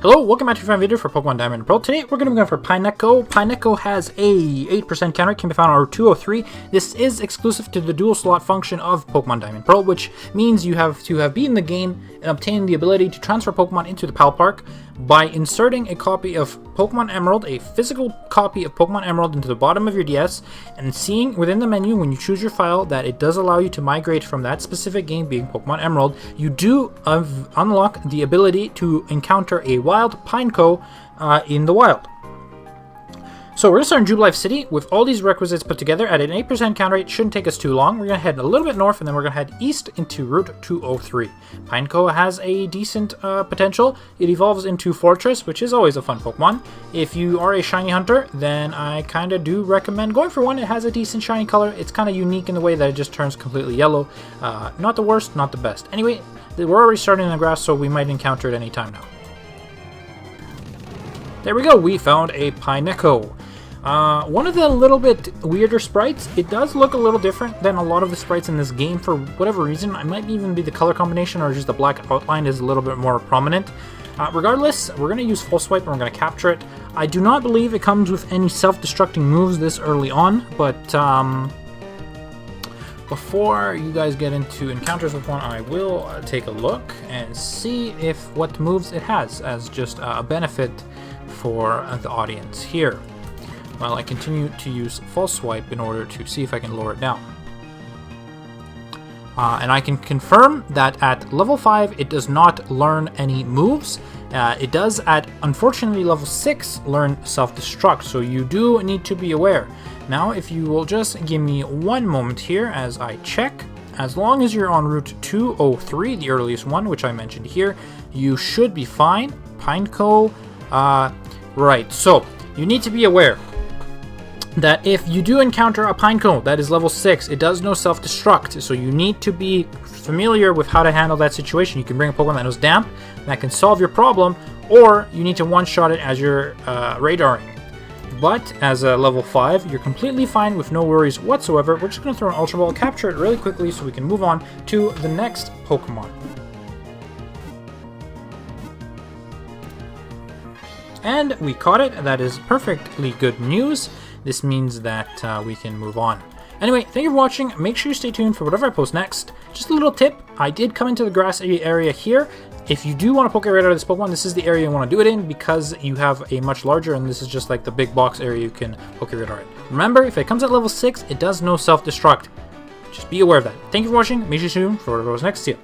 Hello, welcome back to a fun video for Pokemon Diamond and Pearl. Today we're going to be going for Pineco. Pineco has a 8% counter, can be found on Route 203. This is exclusive to the dual slot function of Pokemon Diamond and Pearl, which means you have to have beaten the game and obtained the ability to transfer Pokemon into the Pal Park by inserting a copy of Pokemon Emerald, a physical copy of Pokemon Emerald into the bottom of your DS, and seeing within the menu when you choose your file that it does allow you to migrate from that specific game, being Pokemon Emerald, you do unlock the ability to encounter a wild Pineco in the wild. So we're going to start in Jubilife City with all these requisites put together at an 8% count rate. Shouldn't take us too long. We're going to head a little bit north and then we're going to head east into Route 203. Pineco has a decent potential. It evolves into Fortress, which is always a fun Pokemon. If you are a shiny hunter, then I kind of do recommend going for one. It has a decent shiny color. It's kind of unique in the way that it just turns completely yellow. Not the worst, not the best. Anyway, we're already starting in the grass, so we might encounter it any time now. There we go, we found a Pineco. One of the little bit weirder sprites. It does look a little different than a lot of the sprites in this game for whatever reason. It might even be the color combination or just the black outline is a little bit more prominent. Regardless, we're going to use Full Swipe and we're going to capture it. I do not believe it comes with any self-destructing moves this early on, but before you guys get into encounters with one, I will take a look and see if what moves it has as just a benefit for the audience here, while I continue to use False Swipe in order to see if I can lower it down. And I can confirm that at level 5 it does not learn any moves. It does at, unfortunately, level 6 learn Self-Destruct, so you do need to be aware. Now if you will just give me one moment here as I check, as long as you're on Route 203, the earliest one, which I mentioned here, you should be fine. Pineco, right, so you need to be aware that if you do encounter a Pineco that is level 6, it does know Self-Destruct, so you need to be familiar with how to handle that situation. You can bring a Pokemon that knows Damp, that can solve your problem, or you need to one-shot it as you're radaring. But as a level 5, you're completely fine with no worries whatsoever. We're just going to throw an Ultra Ball, capture it really quickly so we can move on to the next Pokemon. And we caught it. That is perfectly good news. This means that we can move on. Anyway, thank you for watching. Make sure you stay tuned for whatever I post next. Just a little tip, I did come into the grass area here. If you do want to poke it right out of this Pokemon, this is the area you want to do it in because you have a much larger, and this is just like the big box area you can poke it right out. Remember, if it comes at level 6, it does no Self-Destruct. Just be aware of that. Thank you for watching. Make sure you stay tuned for whatever goes next. See ya.